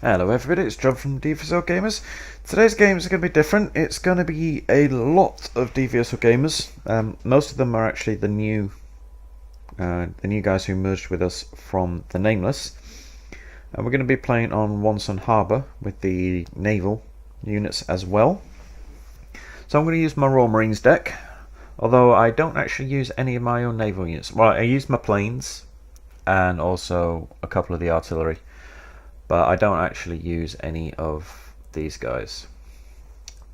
Hello everybody, it's John from DVSL Gamers. Today's games are going to be different. It's going to be a lot of DVSL Gamers. Most of them are actually the new guys who merged with us from the Nameless. And we're going to be playing on Wonsun Harbour with the naval units as well. So I'm going to use my Royal Marines deck, although I don't actually use any of my own naval units. Well, I use my planes and also a couple of the artillery, but I don't actually use any of these guys.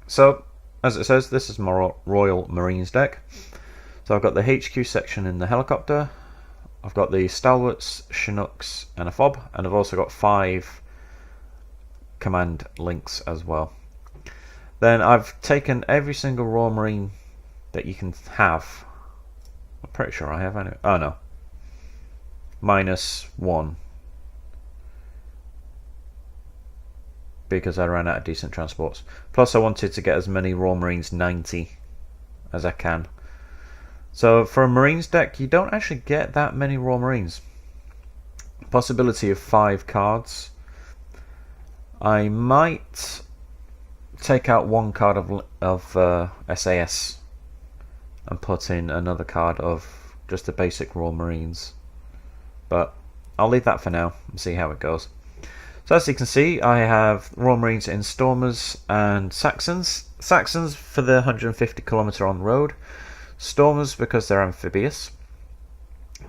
So, as it says, this is my Royal Marines deck. So I've got the HQ section in the helicopter, I've got the Stalwarts, Chinooks and a FOB, and I've also got 5 command links as well. Then I've taken every single Royal Marine that you can have. I'm pretty sure I have anyway. Oh no. -1. Because I ran out of decent transports. Plus I wanted to get as many Royal Marines 90 as I can. So for a Marines deck you don't actually get that many Royal Marines. Possibility of 5 cards. I might take out 1 card of SAS and put in another card of just the basic Royal Marines. But I'll leave that for now and see how it goes. So as you can see, I have Royal Marines in Stormers and Saxons. Saxons for the 150km on road. Stormers because they're amphibious.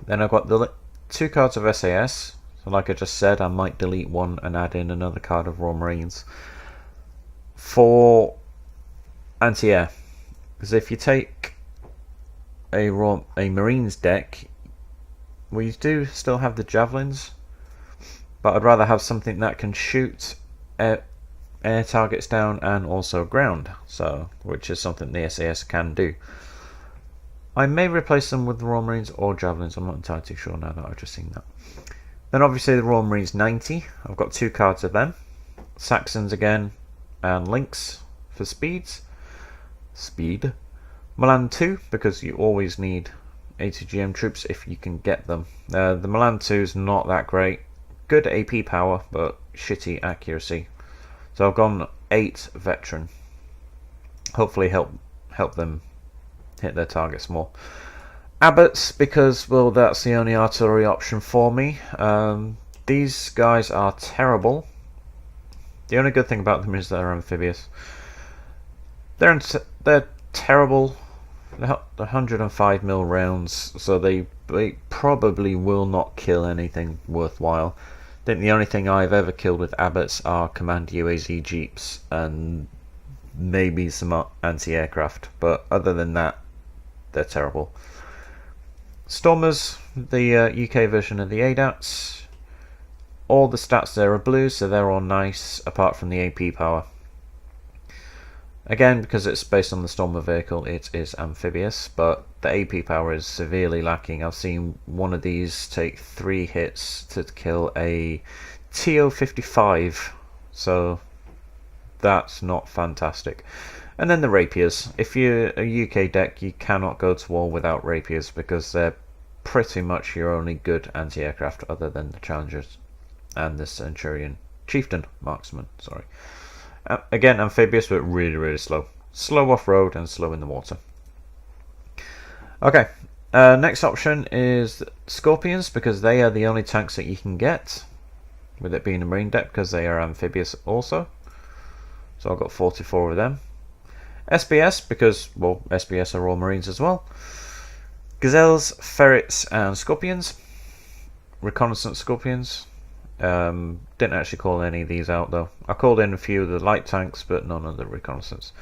Then I've got the 2 cards of SAS. So like I just said, I might delete 1 and add in another card of Royal Marines. For anti-air. Because if you take a Marines deck, we do still have the Javelins. But I'd rather have something that can shoot air targets down and also ground, so which is something the SAS can do. I may replace them with the Royal Marines or Javelins, I'm not entirely sure now that I've just seen that. Then obviously the Royal Marines 90, I've got 2 cards of them. Saxons again, and Lynx for speed. Milan 2, because you always need ATGM troops if you can get them. The Milan 2 is not that great. Good AP power, but shitty accuracy. So I've gone 8 veteran. Hopefully help them hit their targets more. Abbots, because well that's the only artillery option for me. These guys are terrible. The only good thing about them is they're amphibious. They're terrible. They're 105mm rounds, so they probably will not kill anything worthwhile. I think the only thing I've ever killed with Abbots are command UAZ jeeps and maybe some anti-aircraft, but other than that, they're terrible. Stormers, the UK version of the ADATs. All the stats there are blue, so they're all nice, apart from the AP power. Again, because it's based on the Stormer vehicle, it is amphibious, but the AP power is severely lacking. I've seen one of these take 3 hits to kill a TO-55, so that's not fantastic. And then the Rapiers. If you're a UK deck, you cannot go to war without Rapiers, because they're pretty much your only good anti-aircraft other than the Challengers and the Centurion. Chieftain Marksman, sorry. Again, amphibious, but really slow. Slow off-road and slow in the water. Okay, next option is Scorpions, because they are the only tanks that you can get, with it being a Marine deck, because they are amphibious also. So I've got 44 of them. SBS, because, well, SBS are all Marines as well. Gazelles, Ferrets and Scorpions. Reconnaissance Scorpions. Didn't actually call any of these out though. I called in a few of the light tanks, but none of the reconnaissance.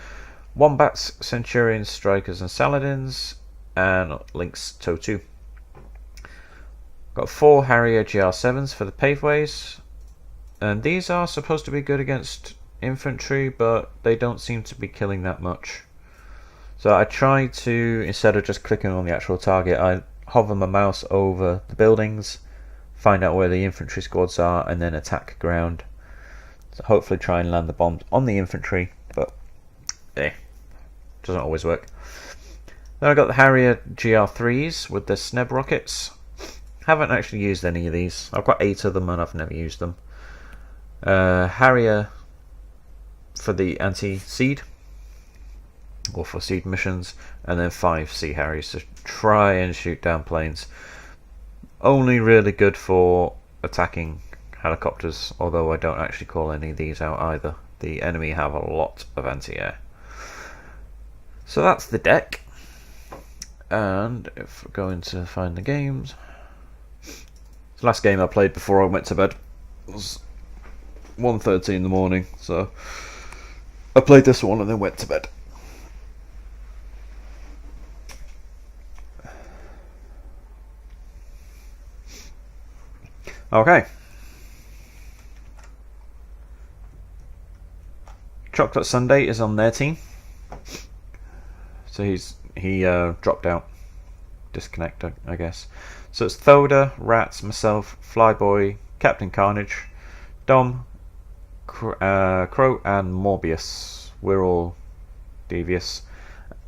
Wombats, Centurions, Strikers and Saladins, and Lynx TOW 2. Got 4 Harrier GR7s for the paveways, and these are supposed to be good against infantry, but they don't seem to be killing that much. So I try to, instead of just clicking on the actual target, I hover my mouse over the buildings, find out where the infantry squads are, and then attack ground. So hopefully try and land the bombs on the infantry, but doesn't always work. Then I got the Harrier GR3s with the SNEB rockets. Haven't actually used any of these. I've got 8 of them and I've never used them. Harrier for the anti-seed, or for seed missions, and then 5 Sea Harriers to try and shoot down planes. Only really good for attacking helicopters, although I don't actually call any of these out either. The enemy have a lot of anti-air. So that's the deck. And if we're going to find the games, the last game I played before I went to bed was 1:30 in the morning, so I played this one and then went to bed. Okay. Chocolate Sunday is on their team, so he dropped out, disconnected, I guess. So it's Thoda, Rats, myself, Flyboy, Captain Carnage, Dom, Crow, and Morbius. We're all devious.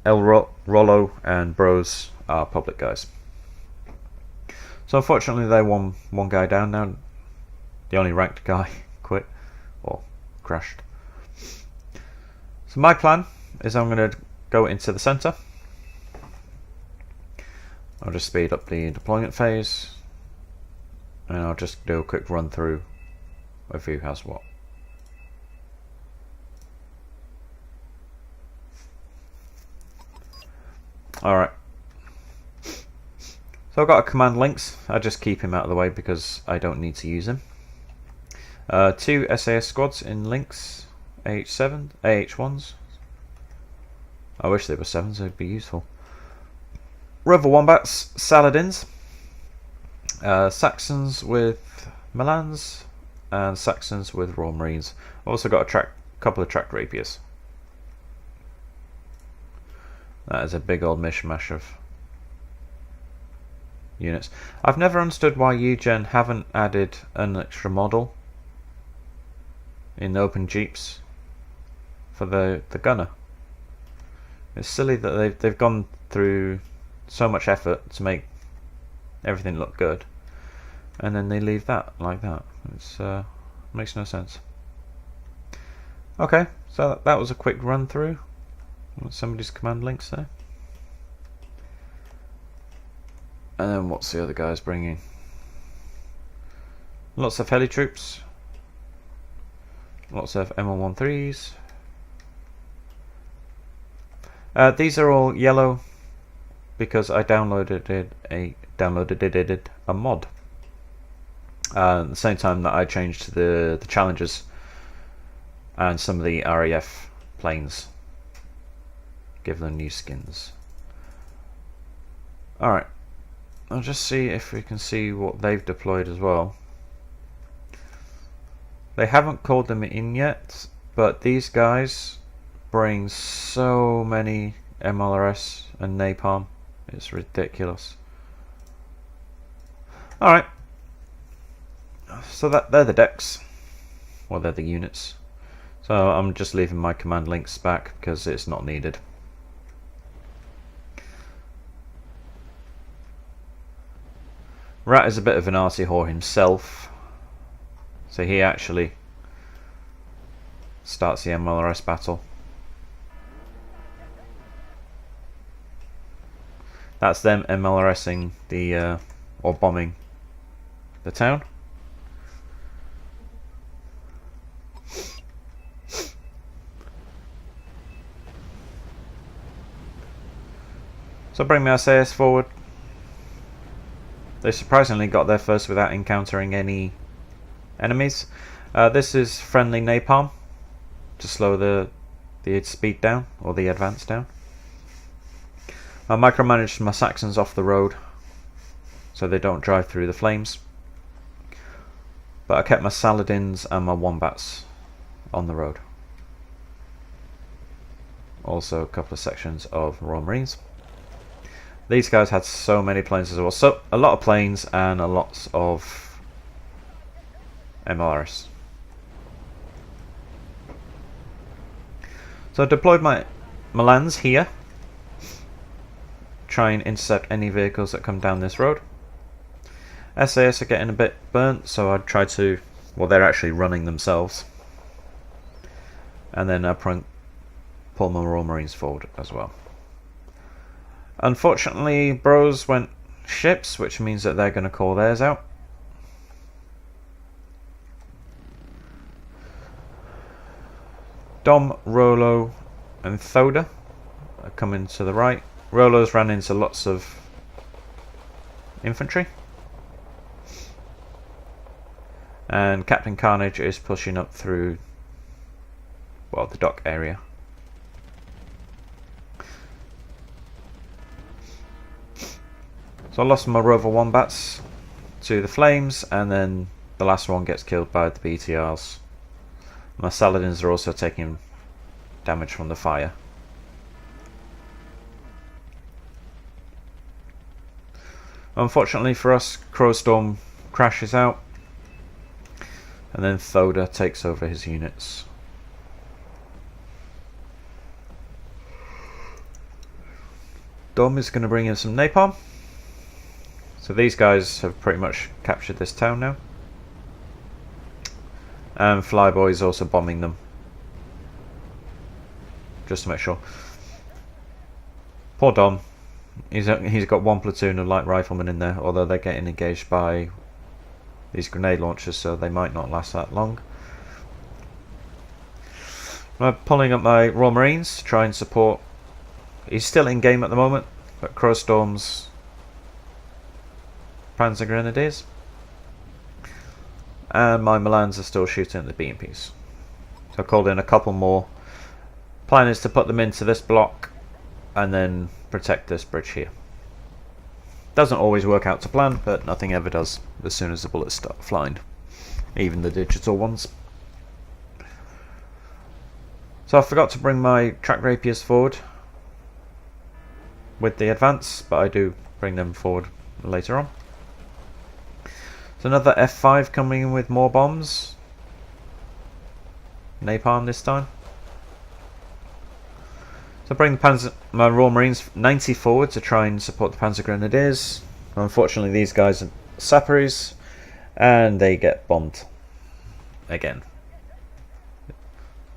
Rollo and Bros are public guys. So unfortunately they won one guy down now. The only ranked guy quit or crashed. So my plan is I'm going to go into the centre. I'll just speed up the deployment phase, and I'll just do a quick run through of who has what. Alright. So I've got a command links. I just keep him out of the way because I don't need to use him. 2 SAS squads in links, AH7, AH1s. I wish they were 7s, they'd be useful. Rover Wombats, Saladins, Saxons with Milans, and Saxons with Royal Marines. I've also got a couple of tracked rapiers. That is a big old mishmash of units. I've never understood why Eugen haven't added an extra model in the open jeeps for the gunner. It's silly that they've gone through so much effort to make everything look good, and then they leave that like that. It's makes no sense. Okay, so that was a quick run through. Somebody's command links there. And then what's the other guys bringing? Lots of heli troops. Lots of M113s. These are all yellow because I downloaded a mod at the same time that I changed the challenges and some of the RAF planes. Give them new skins. Alright, I'll just see if we can see what they've deployed as well. They haven't called them in yet, but these guys bring so many MLRS and napalm. It's ridiculous. Alright, so they're the decks, well, they're the units. So I'm just leaving my command links back because it's not needed. Rat is a bit of an arsey whore himself, so he actually starts the MLRS battle. That's them MLRSing the or bombing the town. So bring my SAS forward. They surprisingly got there first without encountering any enemies. This is friendly napalm to slow the speed down, or the advance down. I micromanaged my Saxons off the road so they don't drive through the flames, but I kept my Saladins and my Wombats on the road. Also a couple of sections of Royal Marines. These guys had so many planes as well, so a lot of planes and a lot of MLRS. So I deployed my Milans here. Try and intercept any vehicles that come down this road. SAS are getting a bit burnt, so I'd try to Well, they're actually running themselves. And then I pull my Royal Marines forward as well. Unfortunately, Bros went ships, which means that they're going to call theirs out. Dom, Rolo, and Thoda are coming to the right. Rolo's ran into lots of infantry. And Captain Carnage is pushing up through, well, the dock area. So I lost my Rover Wombats to the flames, and then the last one gets killed by the BTRs. My Saladins are also taking damage from the fire. Unfortunately for us, Crowstorm crashes out, and then Thoda takes over his units. Dom is going to bring in some napalm. So these guys have pretty much captured this town now. And Flyboy is also bombing them, just to make sure. Poor Dom. He's got one platoon of light riflemen in there, although they're getting engaged by these grenade launchers, so they might not last that long. I'm pulling up my Royal Marines to try and support. He's still in game at the moment, but Crowstorm's Panzer Grenadiers. And my Milans are still shooting at the BMPs. So I called in a couple more. Plan is to put them into this block and then protect this bridge here. Doesn't always work out to plan, but nothing ever does as soon as the bullets start flying. Even the digital ones. So I forgot to bring my track rapiers forward with the advance, but I do bring them forward later on. So another F5 coming in with more bombs. Napalm this time. So I bring my Royal Marines 90 forward to try and support the Panzer Grenadiers. Unfortunately, these guys are Sapperies, and they get bombed again.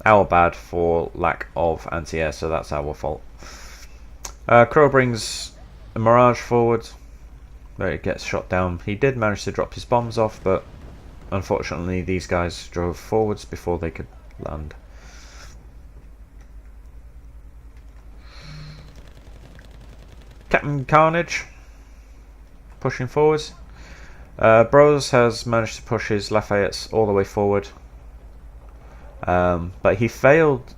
Our bad for lack of anti-air, so that's our fault. Crow brings a Mirage forward, but it gets shot down. He did manage to drop his bombs off, but unfortunately these guys drove forwards before they could land. Captain Carnage pushing forwards. Bros has managed to push his Lafayettes all the way forward, but he failed.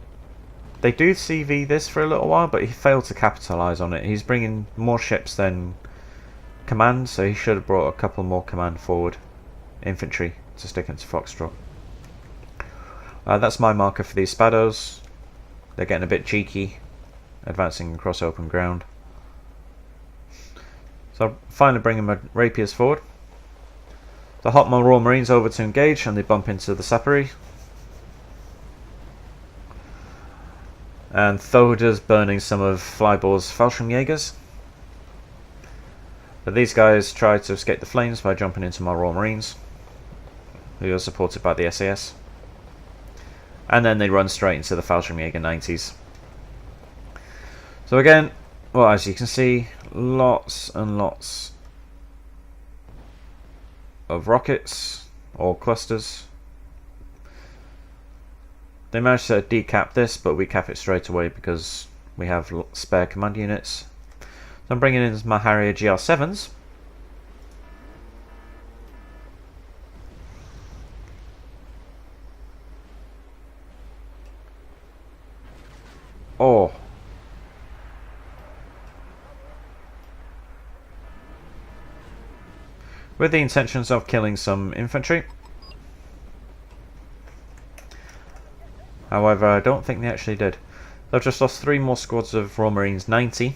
They do CV this for a little while, but he failed to capitalise on it. He's bringing more ships than command, so he should have brought a couple more command forward infantry to stick into Foxtrot. That's my marker for these Spados. They're getting a bit cheeky, advancing across open ground. So I'm finally bringing my rapiers forward. So I hop my Royal Marines over to engage, and they bump into the Sappery. And Thoda's burning some of Flybore's Fallschirmjägers. But these guys try to escape the flames by jumping into my Royal Marines, who are supported by the SAS. And then they run straight into the Fallschirmjäger 90s. So again, well, as you can see, lots and lots of rockets or clusters. They managed to decap this, but we cap it straight away because we have spare command units. So I'm bringing in my Harrier GR7s. Oh. With the intentions of killing some infantry. However, I don't think they actually did. They've just lost 3 more squads of Royal Marines 90.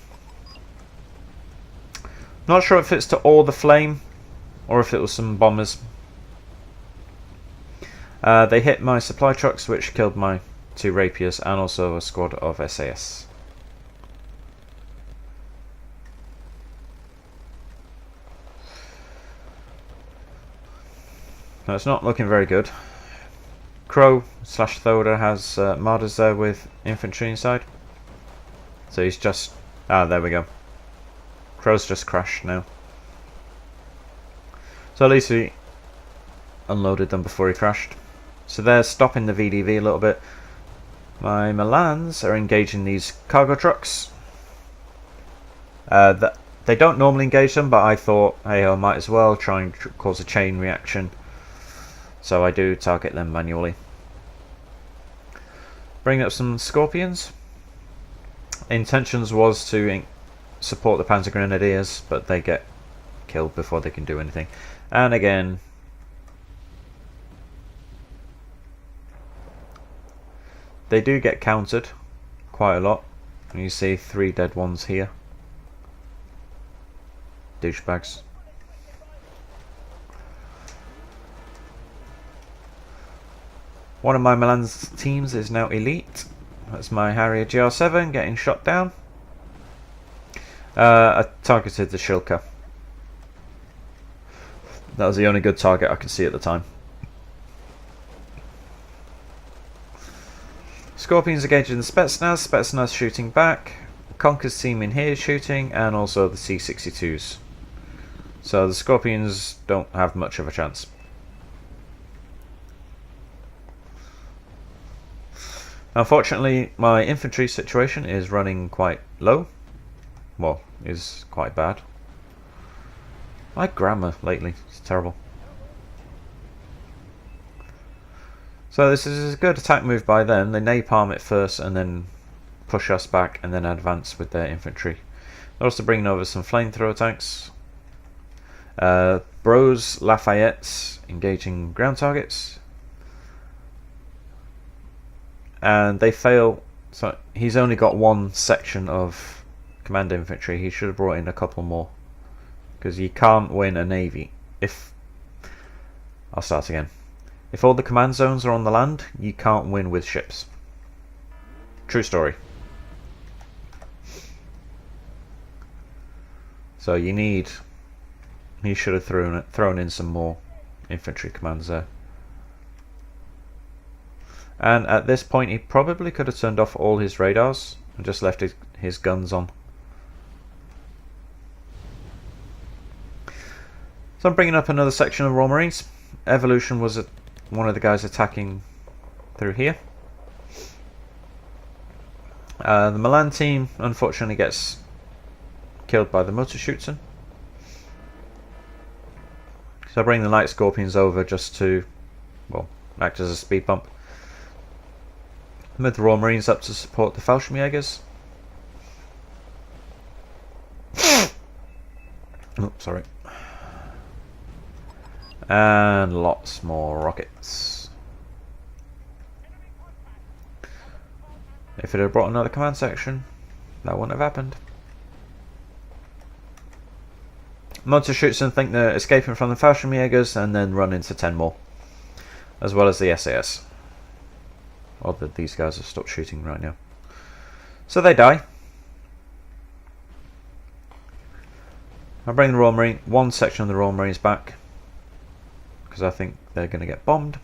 Not sure if it's to all the flame or if it was some bombers. They hit my supply trucks, which killed my 2 rapiers and also a squad of SAS. No, it's not looking very good. Crow slash Thoda has Martyrs there with infantry inside. So he's just... Ah, there we go. Crow's just crashed now. So at least he unloaded them before he crashed. So they're stopping the VDV a little bit. My Milans are engaging these cargo trucks. They don't normally engage them, but I thought, hey, I might as well try and cause a chain reaction. So I do target them manually. Bring up some Scorpions. Intentions was to support the Panzer Grenadiers, but they get killed before they can do anything. And again, they do get countered quite a lot. And you see 3 dead ones here. Douchebags. One of my Milan's teams is now elite. That's my Harrier GR7 getting shot down. I targeted the Shilka. That was the only good target I could see at the time. Scorpions engaging the Spetsnaz. Spetsnaz shooting back. Conker's team in here shooting, and also the C-62s. So the Scorpions don't have much of a chance. Unfortunately, my infantry situation is running quite low. Well, is quite bad. My grammar lately is terrible. So this is a good attack move by them. They napalm it first and then push us back and then advance with their infantry. They're also bringing over some flamethrower tanks. Bros, Lafayette's engaging ground targets. And they fail. So he's only got one section of command infantry. He should have brought in a couple more, because you can't win a navy if... I'll start again. If all the command zones are on the land, you can't win with ships. True story. So you need... He should have thrown in some more infantry commands there. And at this point he probably could have turned off all his radars and just left his guns on. So I'm bringing up another section of Royal Marines. Evolution was one of the guys attacking through here. The Milan team unfortunately gets killed by the Mutterschützen. So I bring the Light Scorpions over just to, well, act as a speed bump. Move the Royal Marines up to support the Fallschirmjägers. Oh, sorry. And lots more rockets. If it had brought another command section, that wouldn't have happened. Mutterschützen think they're escaping from the Fallschirmjägers and then run into 10 more, as well as the SAS. Odd that these guys have stopped shooting right now. So they die. I bring the Royal Marine, one section of the Royal Marines back, because I think they're going to get bombed,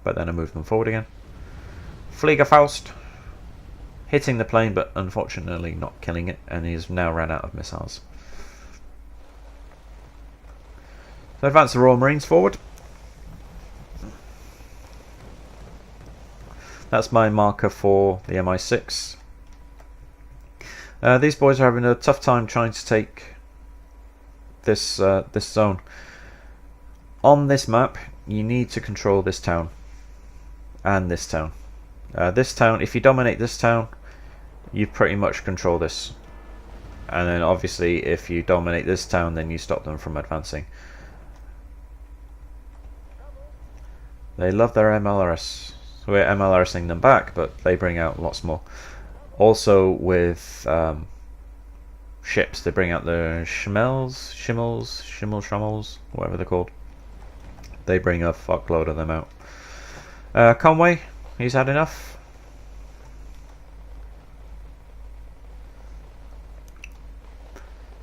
but then I move them forward again. Fliegerfaust, hitting the plane but unfortunately not killing it, and he's now ran out of missiles. So advance the Royal Marines forward. That's my marker for the MI6. These boys are having a tough time trying to take this this zone. On this map, you need to control this town and this town. This town, if you dominate this town, you pretty much control this. And then obviously, if you dominate this town, then you stop them from advancing. They love their MLRS. So we're MLRSing them back, but they bring out lots more. Also with ships, they bring out the Schimmels, whatever they're called. They bring a fuckload of them out. Conway, he's had enough.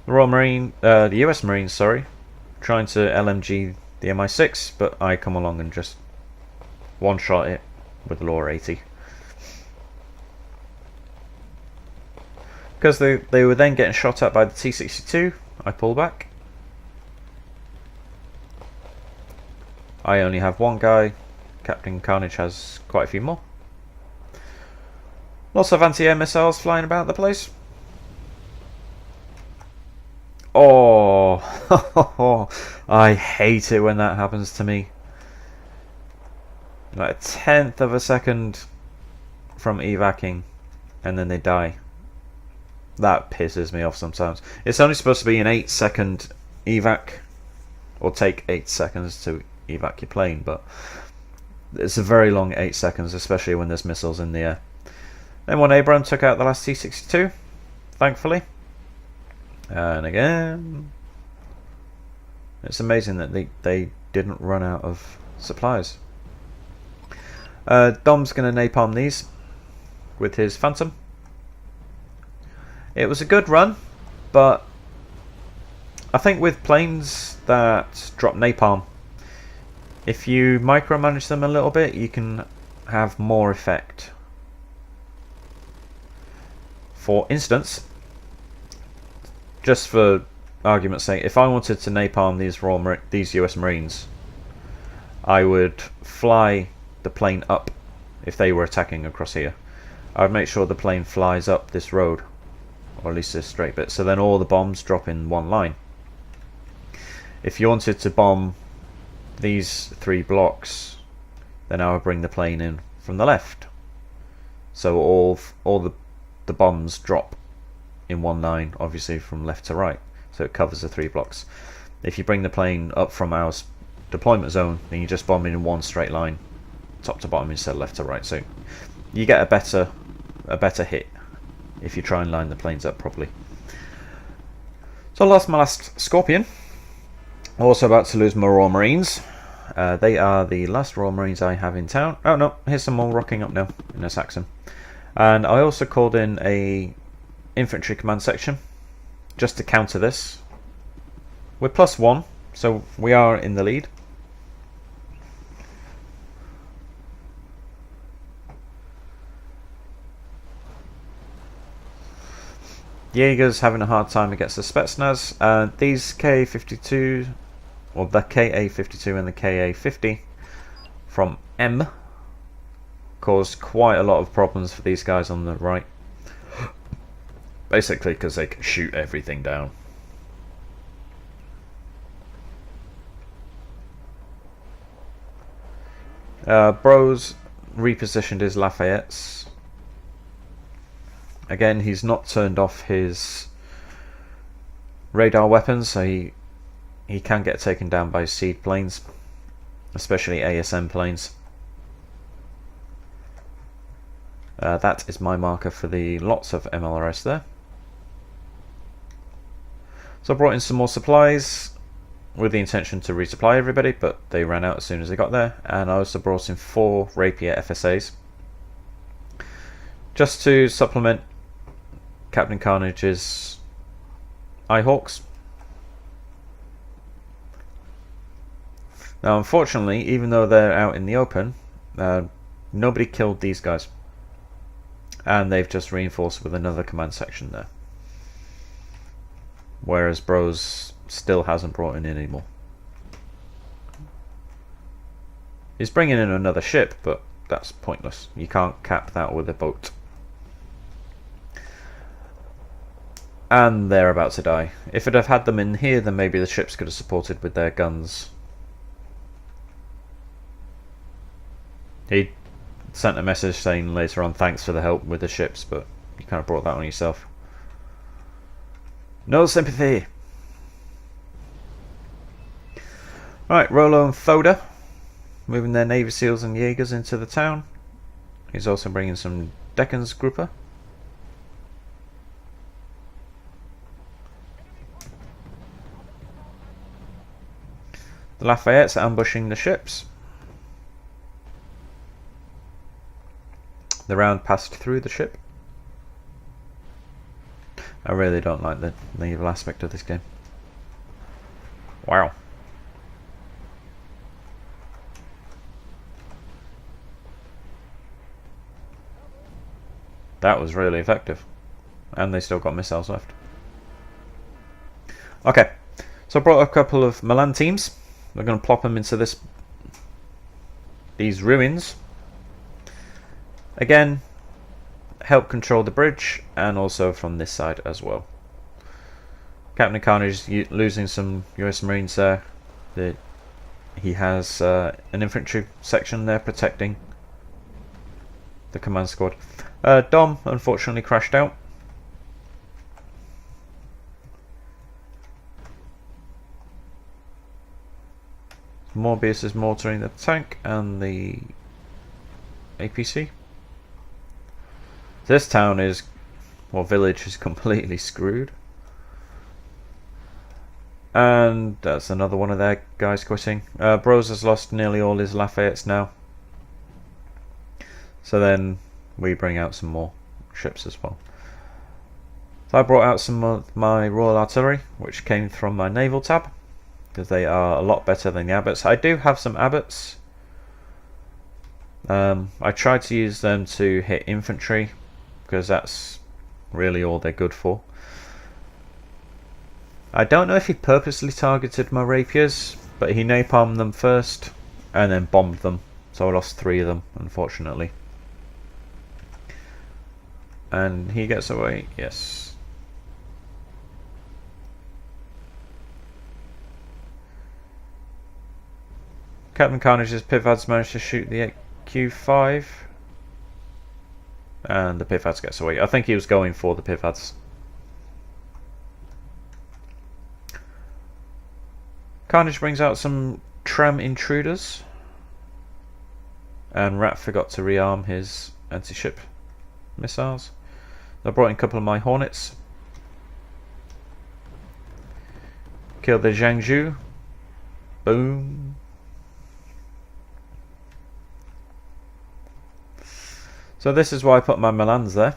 The Royal Marine, the US Marines, sorry, trying to LMG the MI6, but I come along and just one-shot it with the Law 80. Because they were then getting shot at by the T-62, I pull back. I only have one guy. Captain Carnage has quite a few more. Lots of anti-air missiles flying about the place. Oh, I hate it when that happens to me. Like a tenth of a second from evacing, and then they die. That pisses me off sometimes. It's only supposed to be an 8-second evac, or take 8 seconds to evac your plane, but it's a very long 8 seconds, especially when there's missiles in the air. Then one Abrams took out the last T-62, thankfully. And again, it's amazing that they didn't run out of supplies. Dom's going to napalm these with his Phantom. It was a good run, but I think with planes that drop napalm, if you micromanage them a little bit, you can have more effect. For instance, just for argument's sake, if I wanted to napalm these US Marines, I would fly the plane up if they were attacking across here. I would make sure the plane flies up this road, or at least this straight bit, so then all the bombs drop in one line. If you wanted to bomb these 3 blocks, then I would bring the plane in from the left, so all the bombs drop in one line, obviously from left to right, so it covers the 3 blocks. If you bring the plane up from our deployment zone, then you just bomb in one straight line, top to bottom instead of left to right, so you get a better hit if you try and line the planes up properly. So I lost my last Scorpion. Also about to lose my Royal Marines. They are the last Royal Marines I have in town. Oh no, here's some more rocking up now in a Saxon. And I also called in a infantry command section just to counter this. We're +1, so we are in the lead. Jaeger's having a hard time against the Spetsnaz. These KA-52, or the KA-52 and the KA-50 from M, caused quite a lot of problems for these guys on the right. Basically because they can shoot everything down. Bro's repositioned his Lafayettes. Again, he's not turned off his radar weapons, so he can get taken down by seed planes, especially ASM planes. That is my marker for the lots of MLRS there. So I brought in some more supplies with the intention to resupply everybody, but they ran out as soon as they got there. And I also brought in 4 Rapier FSAs just to supplement Captain Carnage's Eyehawks. Now unfortunately, even though they're out in the open, nobody killed these guys, and they've just reinforced with another command section there, whereas Bros still hasn't brought in any more. He's bringing in another ship, but that's pointless. You can't cap that with a boat. And they're about to die. If it had had them in here, then maybe the ships could have supported with their guns. He sent a message saying later on thanks for the help with the ships, but you kind of brought that on yourself. No sympathy. Right, Rolo and Foda moving their Navy SEALs and Jaegers into the town. He's also bringing some Deccan's Grouper. The Lafayette's ambushing the ships. The round passed through the ship. I really don't like the naval aspect of this game. Wow. That was really effective. And they still got missiles left. Okay, so I brought a couple of Milan teams. We're going to plop them into these ruins. Again, help control the bridge, and also from this side as well. Captain Carnage is losing some US Marines there. He has an infantry section there protecting the command squad. Dom unfortunately crashed out. Morbius is mortaring the tank and the APC. This town is, well, village is completely screwed. And that's another one of their guys quitting. Bros has lost nearly all his Lafayettes now. So then we bring out some more ships as well. So I brought out some of my Royal Artillery, which came from my Naval tab, because they are a lot better than the Abbots. I do have some Abbots. I tried to use them to hit infantry, because that's really all they're good for. I don't know if he purposely targeted my rapiers, but he napalmed them first and then bombed them, so I lost 3 of them, unfortunately. And he gets away, yes. Captain Carnage's Pivads managed to shoot the Q5, and the Pivads gets away. I think he was going for the Pivads. Carnage brings out some tram intruders, and Rat forgot to rearm his anti-ship missiles. I brought in a couple of my Hornets. Killed the Jiangsu. Boom. So this is why I put my Milans there,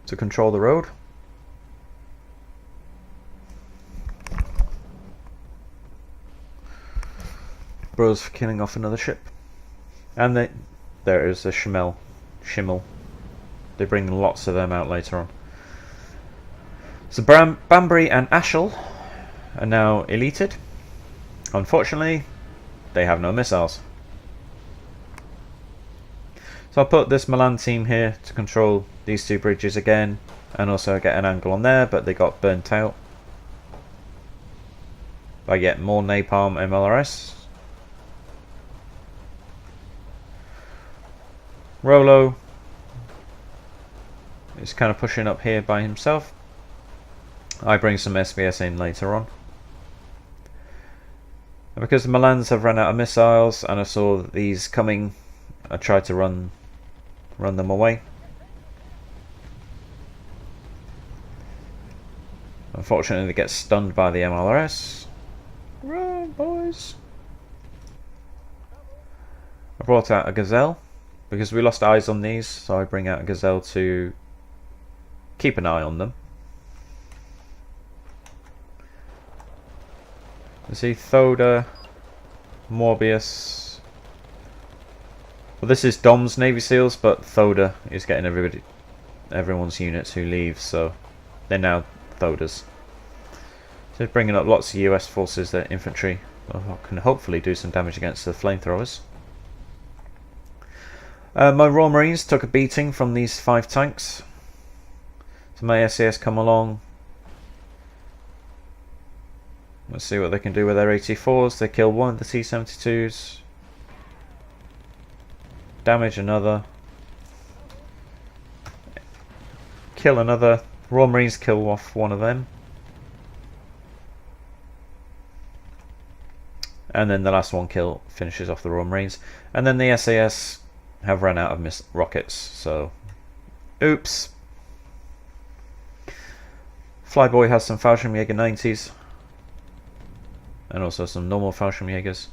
to control the road. Bros for killing off another ship. And there is a Schimmel. They bring lots of them out later on. So Banbury and Ashel are now elited. Unfortunately, they have no missiles. So I'll put this Milan team here to control these 2 bridges again, and also get an angle on there, but they got burnt out. I get more napalm MLRS. Rolo is kind of pushing up here by himself. I bring some SBS in later on. And because the Milans have run out of missiles and I saw these coming, I tried to run them away. Unfortunately, they get stunned by the MLRS. Run, boys! I brought out a Gazelle because we lost eyes on these, so I bring out a Gazelle to keep an eye on them. You see Thoda, Morbius. Well, this is Dom's Navy SEALs, but Thoda is getting everyone's units who leave, so they're now Thodas. So bringing up lots of US forces, their infantry can hopefully do some damage against the flamethrowers. My Royal Marines took a beating from these 5 tanks. So my SAS come along. Let's see what they can do with their AT4s. They kill one of the T-72s. Damage another. Kill another. Royal Marines kill off one of them. And then the last one kill finishes off the Royal Marines. And then the SAS have run out of rockets, so oops. Flyboy has some Fallschirmjäger 90s and also some normal Fallschirmjägers.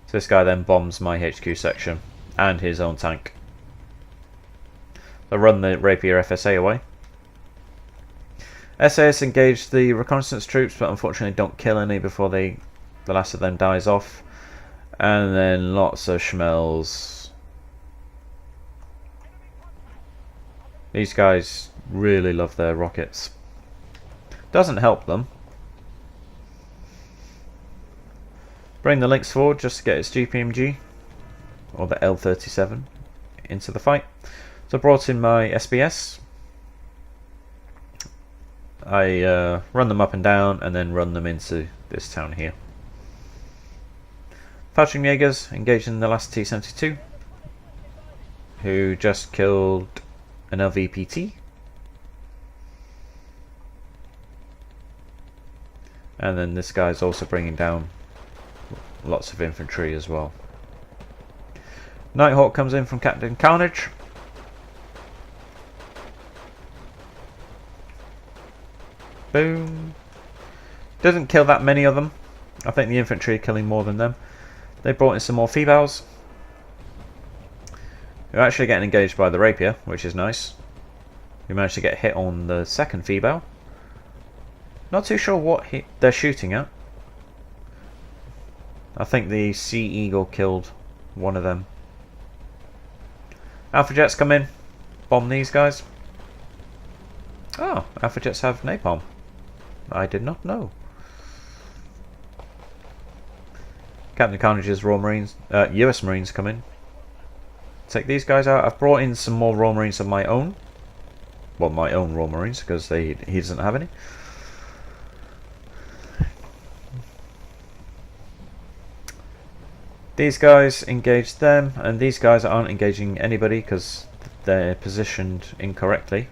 So this guy then bombs my HQ section and his own tank. I run the Rapier FSA away. SAS engage the reconnaissance troops, but unfortunately don't kill any before the last of them dies off. And then lots of Schmells These guys really love their rockets. Doesn't help them. Bring the Lynx forward just to get its GPMG, or the L-37, into the fight. So I brought in my SBS. I run them up and down and then run them into this town here. Fallschirmjägers engaged in the last T-72, who just killed an LVPT. And then this guy's also bringing down lots of infantry as well. Nighthawk comes in from Captain Carnage. Boom. Doesn't kill that many of them. I think the infantry are killing more than them. They brought in some more Feebals. We're actually getting engaged by the Rapier, which is nice. We managed to get hit on the second Feebal. Not too sure what they're shooting at. I think the Sea Eagle killed one of them. Alpha Jets come in. Bomb these guys. Oh, Alpha Jets have napalm. I did not know. Captain Carnage's Royal Marines, US Marines come in. Take these guys out. I've brought in some more Royal Marines of my own. Well, my own Royal Marines, because he doesn't have any. These guys engage them, and these guys aren't engaging anybody because they're positioned incorrectly.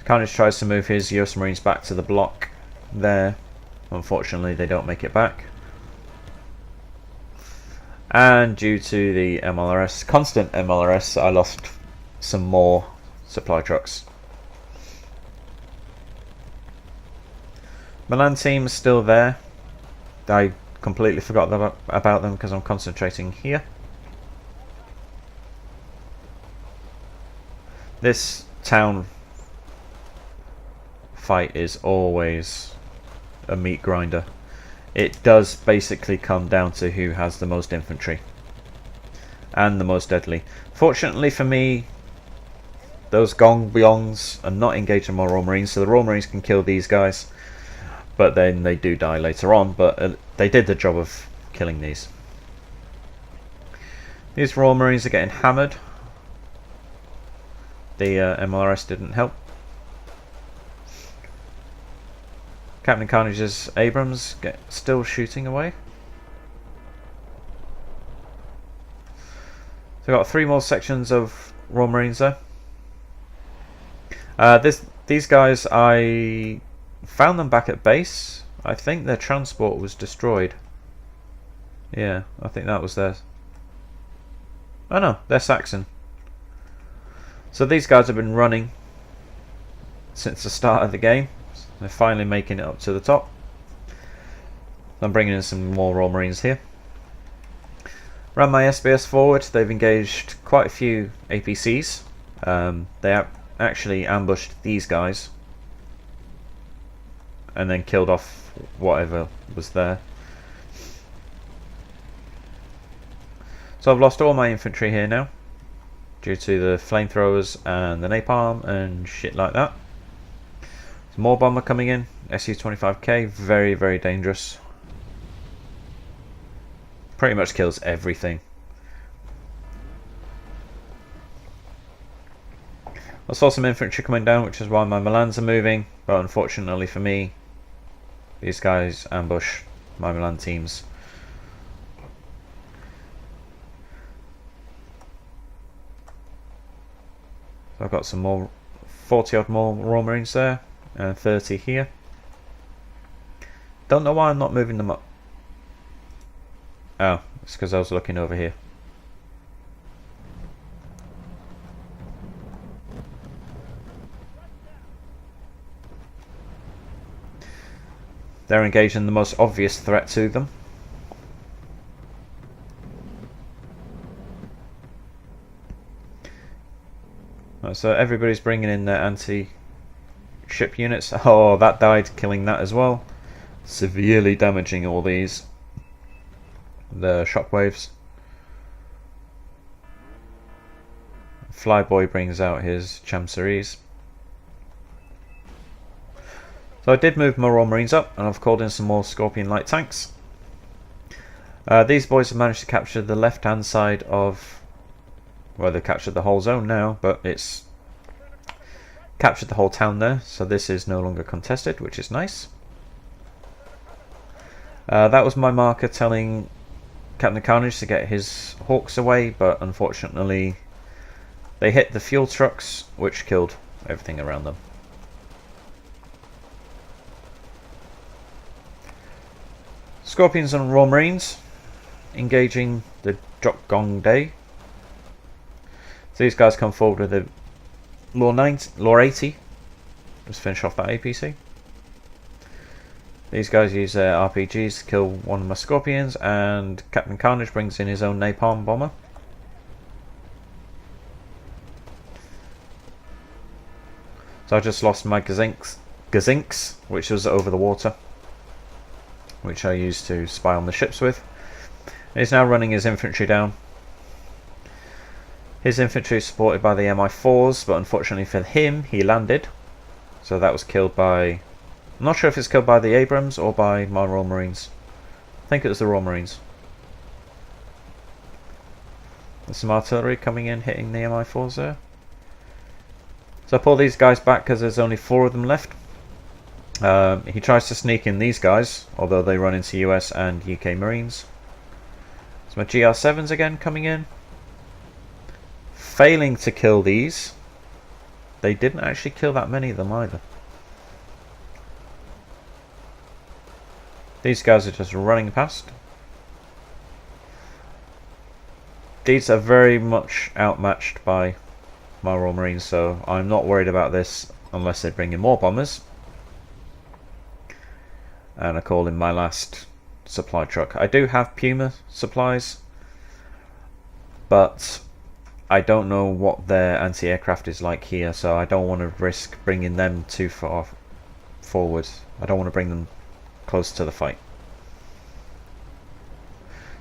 Carnage tries to move his US Marines back to the block there. Unfortunately, they don't make it back. And due to the MLRS, constant MLRS, I lost some more supply trucks. Milan team is still there. I completely forgot about them because I'm concentrating here. This town fight is always a meat grinder. It does basically come down to who has the most infantry and the most deadly. Fortunately for me, those Gong Byongs are not engaging my Royal Marines, so the Royal Marines can kill these guys, but then they do die later on. But they did the job of killing these. These Royal Marines are getting hammered. The MLRS didn't help. Captain Carnage's Abrams still shooting away. So we've got 3 more sections of Royal Marines there. These guys, I found them back at base. I think their transport was destroyed. Yeah, I think that was theirs. Oh no, they're Saxon. So these guys have been running since the start of the game. They're finally making it up to the top. I'm bringing in some more Royal Marines here. Ran my SBS forward. They've engaged quite a few APCs. They actually ambushed these guys and then killed off whatever was there. So I've lost all my infantry here now due to the flamethrowers and the napalm and shit like that. Some more bomber coming in. Su-25K, very, very dangerous. Pretty much kills everything. I saw some infantry coming down, which is why my Milans are moving, but unfortunately for me, these guys ambush my Milan teams. So I've got some more, 40 odd more Royal Marines there. And 30 here. Don't know why I'm not moving them up. Oh, it's because I was looking over here. They're engaged in the most obvious threat to them. Right, so everybody's bringing in their anti-ship units. Oh, that died, killing that as well. Severely damaging all these. The shockwaves. Flyboy brings out his Chanceries. So I did move my Royal Marines up, and I've called in some more Scorpion light tanks. These boys have managed to capture the left hand side of, well, they've captured the whole zone now, but it's captured the whole town there, so this is no longer contested, which is nice. That was my marker telling Captain Carnage to get his Hawks away, but unfortunately they hit the fuel trucks, which killed everything around them. Scorpions and Royal Marines engaging the Jok Gong Day. So these guys come forward with a Law 80. Just finish off that APC. These guys use their RPGs to kill one of my Scorpions, and Captain Carnage brings in his own napalm bomber. So I just lost my Gazinks, which was over the water, which I used to spy on the ships with. He's now running his infantry down. His infantry is supported by the Mi-4s, but unfortunately for him, he landed. So that was killed by... I'm not sure if it's killed by the Abrams or by my Royal Marines. I think it was the Royal Marines. There's some artillery coming in, hitting the Mi-4s there. So I pull these guys back because there's only 4 of them left. He tries to sneak in these guys, although they run into US and UK Marines. So my GR7s again coming in. Failing to kill these. They didn't actually kill that many of them either. These guys are just running past. These are very much outmatched by my Royal Marines, so I'm not worried about this unless they bring in more bombers. And I call in my last supply truck. I do have Puma supplies, but I don't know what their anti-aircraft is like here, so I don't want to risk bringing them too far forward. I don't want to bring them close to the fight.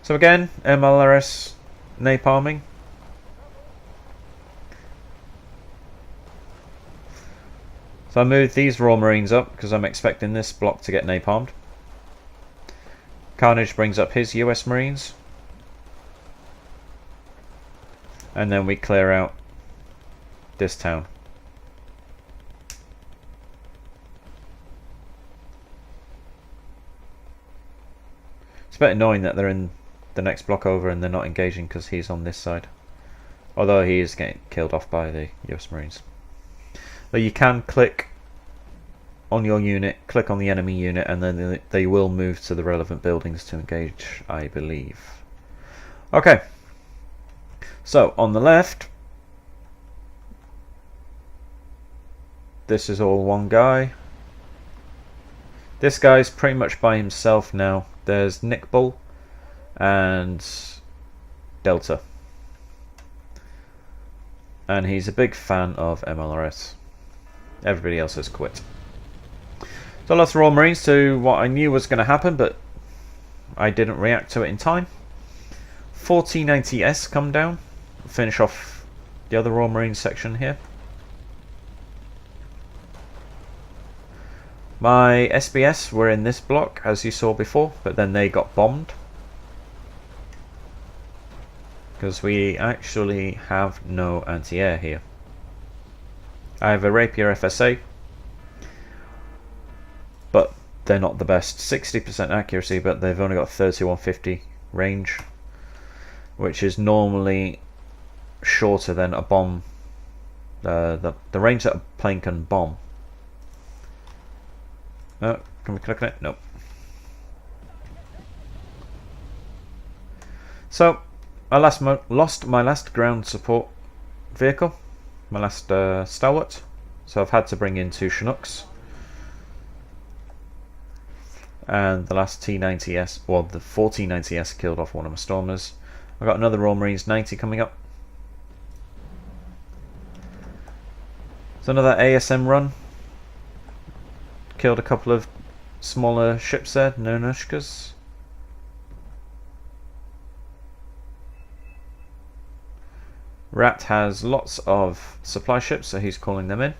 So again, MLRS napalming. So I moved these Royal Marines up because I'm expecting this block to get napalmed. Carnage brings up his US Marines. And then we clear out this town. It's a bit annoying that they're in the next block over and they're not engaging because he's on this side. Although he is getting killed off by the US Marines. But you can click on your unit, click on the enemy unit, and then they will move to the relevant buildings to engage, I believe. Okay. So, on the left, this is all one guy. This guy's pretty much by himself now. There's Nick Bull and Delta. And he's a big fan of MLRS. Everybody else has quit. So I lost Royal Marines to what I knew was going to happen, but I didn't react to it in time. 1490S come down. Finish off the other Royal Marines section here. My SBS were in this block, as you saw before, but then they got bombed. Because we actually have no anti-air here. I have a Rapier FSA, but they're not the best. 60% accuracy, but they've only got 3150 range, which is normally shorter than a bomb. The range that a plane can bomb. Oh, can we click on it? Nope. So I lost my last ground support vehicle, my last stalwart, so I've had to bring in 2 Chinooks. And the last T90S, well, the 1490S killed off one of my Stormers. I've got another Royal Marines 90 coming up. So another ASM run. Killed a couple of smaller ships there, Nonushkas. Rat has lots of supply ships, so he's calling them in.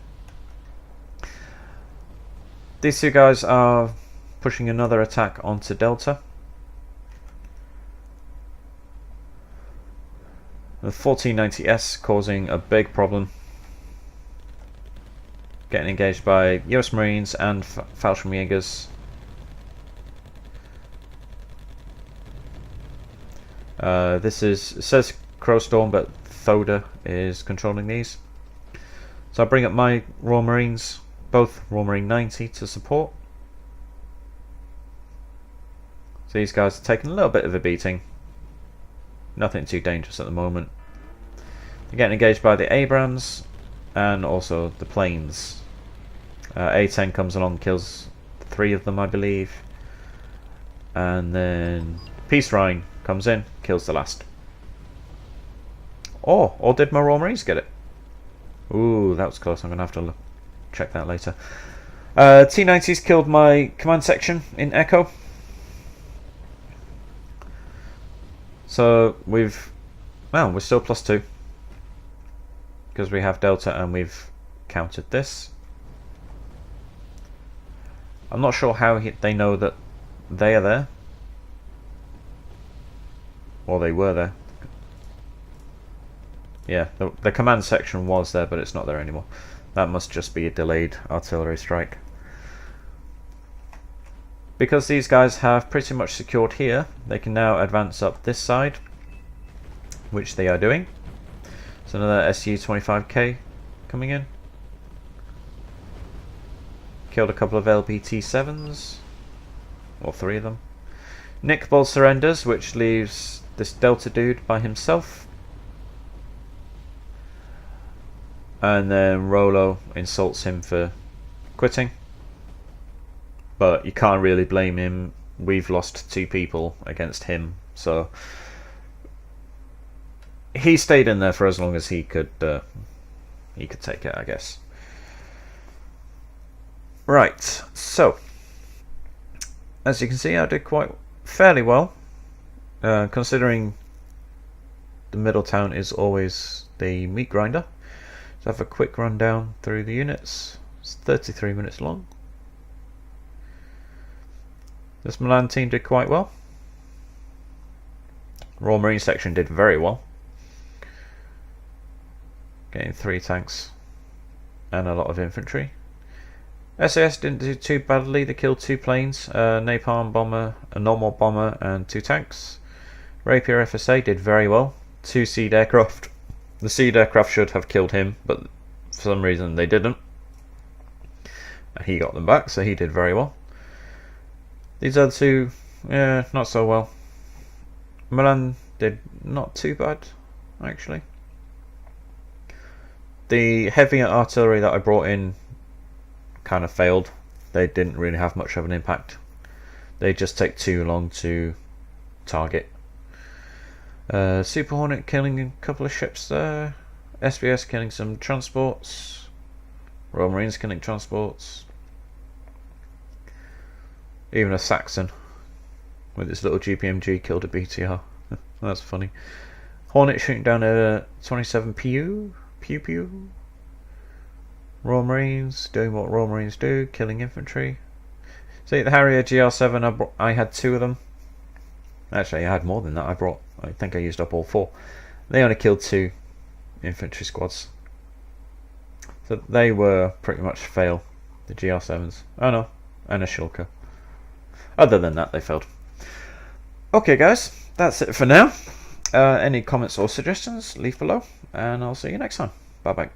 These two guys are pushing another attack onto Delta. The 1490S causing a big problem. Getting engaged by US Marines and Fallschirmjägers. This is, it says Crowstorm, but Thoda is controlling these. So I bring up my Royal Marines, both Royal Marine 90, to support. So these guys are taking a little bit of a beating. Nothing too dangerous at the moment. They're getting engaged by the Abrams and also the planes. A-10 comes along, kills 3 of them, I believe. And then Peace Rhine comes in, kills the last. Oh, or did my Royal Marines get it? Ooh, that was close. I'm going to have to check that later. T-90s killed my command section in Echo. So we're still +2 because we have Delta and we've countered this. I'm not sure how they know that they are there, or they were there. Yeah, the command section was there, but it's not there anymore. That must just be a delayed artillery strike. Because these guys have pretty much secured here, they can now advance up this side, which they are doing. So another SU-25K coming in. Killed a couple of LPT-7s, or 3 of them. Nick Ball surrenders, which leaves this Delta dude by himself. And then Rolo insults him for quitting. But you can't really blame him. We've lost 2 people against him, so he stayed in there for as long as he could take it, I guess. Right, so as you can see, I did fairly well, considering the middle town is always the meat grinder. So have a quick rundown through the units. It's 33 minutes long. This Milan team did quite well. Royal Marine section did very well, getting 3 tanks and a lot of infantry. SAS didn't do too badly. They killed 2 planes, a napalm bomber, a normal bomber, and 2 tanks. Rapier FSA did very well. 2 Seed aircraft. The Seed aircraft should have killed him, but for some reason they didn't. And he got them back, so he did very well. These other 2, yeah, not so well. Milan did not too bad, actually. The heavier artillery that I brought in kind of failed. They didn't really have much of an impact. They just take too long to target. Super Hornet killing a couple of ships there. SBS killing some transports. Royal Marines killing transports. Even a Saxon with its little GPMG killed a BTR. That's funny. Hornet shooting down a 27 PU. Pew. Royal Marines doing what Royal Marines do, killing infantry. See, the Harrier GR7, I had 2 of them. Actually, I had more than that. I think I used up all 4. They only killed 2 infantry squads. So they were pretty much fail, the GR7s. Oh no, and a Shulker. Other than that, they failed. Okay guys, that's it for now. Any comments or suggestions, leave below, and I'll see you next time. Bye bye.